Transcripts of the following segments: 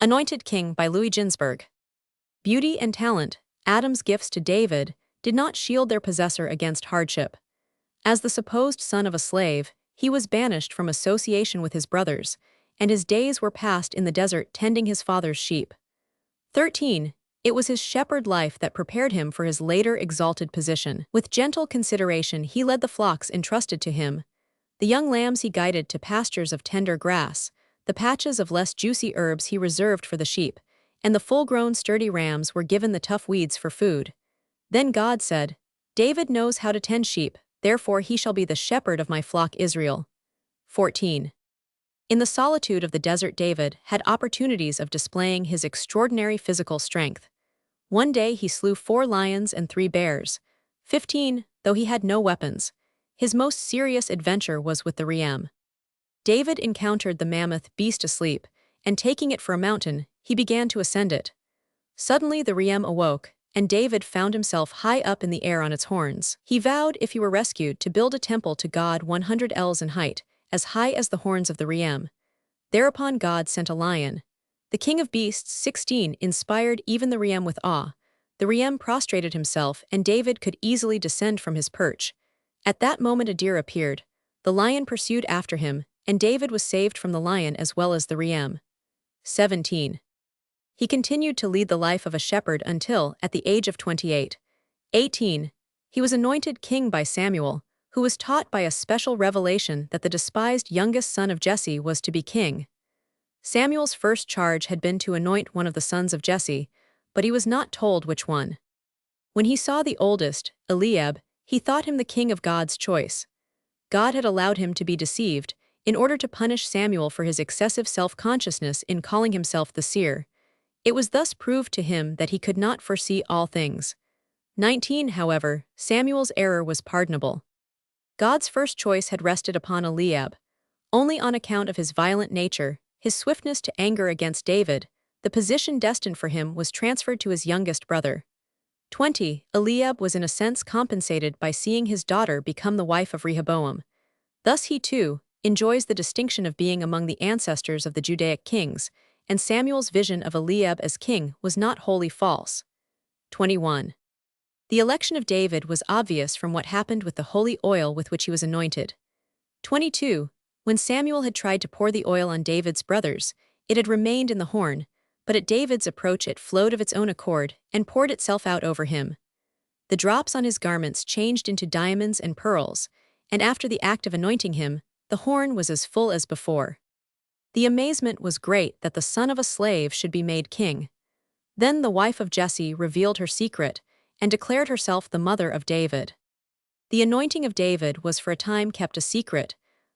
Anointed King by Ginzberg. Beauty and talent, Adam's gifts to David, did not shield their possessor against hardship. As the supposed son of a slave, he was banished from association with his brothers, and his days were passed in the desert tending his father's sheep. 13. It was his shepherd life that prepared him for his later exalted position. With gentle consideration he led the flocks entrusted to him. The young lambs he guided to pastures of tender grass, the patches of less juicy herbs he reserved for the sheep, and the full-grown sturdy rams were given the tough weeds for food. Then God said, "David knows how to tend sheep, therefore he shall be the shepherd of my flock Israel." 14. In the solitude of the desert David had opportunities of displaying his extraordinary physical strength. One day he slew 4 lions and 3 bears. 15. Though he had no weapons, his most serious adventure was with the ram. David encountered the mammoth beast asleep, and taking it for a mountain, he began to ascend it. Suddenly the ram awoke, and David found himself high up in the air on its horns. He vowed, if he were rescued, to build a temple to God 100 ells in height, as high as the horns of the ram. Thereupon God sent a lion. The king of beasts, 16, inspired even the ram with awe. The ram prostrated himself, and David could easily descend from his perch. At that moment a deer appeared. The lion pursued after him, and David was saved from the lion as well as the ram. 17. He continued to lead the life of a shepherd until, at the age of 28. 18. He was anointed king by Samuel, who was taught by a special revelation that the despised youngest son of Jesse was to be king. Samuel's first charge had been to anoint one of the sons of Jesse, but he was not told which one. When he saw the oldest, Eliab, he thought him the king of God's choice. God had allowed him to be deceived, in order to punish Samuel for his excessive self-consciousness in calling himself the seer. It was thus proved to him that he could not foresee all things. 19. However, Samuel's error was pardonable. God's first choice had rested upon Eliab. Only on account of his violent nature, his swiftness to anger against David, the position destined for him was transferred to his youngest brother. 20. Eliab was in a sense compensated by seeing his daughter become the wife of Rehoboam. Thus he too enjoys the distinction of being among the ancestors of the Judaic kings, and Samuel's vision of Eliab as king was not wholly false. 21. The election of David was obvious from what happened with the holy oil with which he was anointed. 22. When Samuel had tried to pour the oil on David's brothers, it had remained in the horn, but at David's approach it flowed of its own accord and poured itself out over him. The drops on his garments changed into diamonds and pearls, and after the act of anointing him, the horn was as full as before. The amazement was great that the son of a slave should be made king. Then the wife of Jesse revealed her secret and declared herself the mother of David. The anointing of David was for a time kept a secret,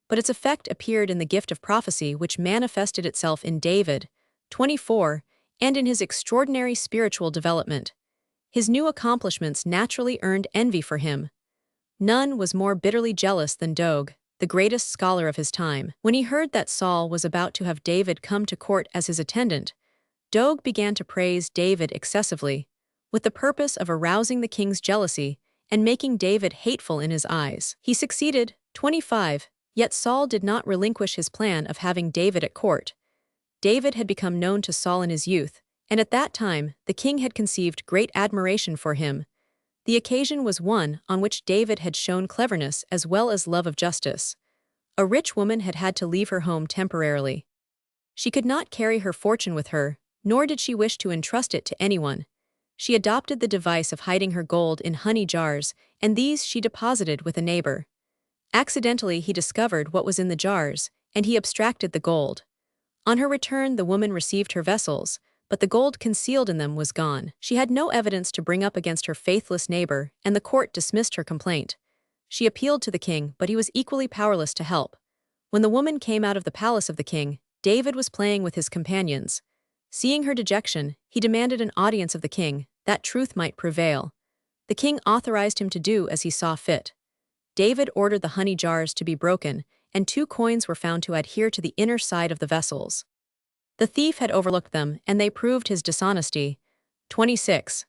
but its effect appeared in the gift of prophecy which manifested itself in David, 24, and in his extraordinary spiritual development. His new accomplishments naturally earned envy for him. None was more bitterly jealous than Doeg, the greatest scholar of his time. When he heard that Saul was about to have David come to court as his attendant, Doeg began to praise David excessively, with the purpose of arousing the king's jealousy and making David hateful in his eyes. He succeeded, 25, yet Saul did not relinquish his plan of having David at court. David had become known to Saul in his youth, and at that time the king had conceived great admiration for him. The occasion was one on which David had shown cleverness as well as love of justice. A rich woman had had to leave her home temporarily. She could not carry her fortune with her, nor did she wish to entrust it to anyone. She adopted the device of hiding her gold in honey jars, and these she deposited with a neighbor. Accidentally he discovered what was in the jars, and he abstracted the gold. On her return the woman received her vessels, but the gold concealed in them was gone. She had no evidence to bring up against her faithless neighbor, and the court dismissed her complaint. She appealed to the king, but he was equally powerless to help. When the woman came out of the palace of the king, David was playing with his companions. Seeing her dejection, he demanded an audience of the king, that truth might prevail. The king authorized him to do as he saw fit. David ordered the honey jars to be broken, and 2 coins were found to adhere to the inner side of the vessels. The thief had overlooked them, and they proved his dishonesty. 26.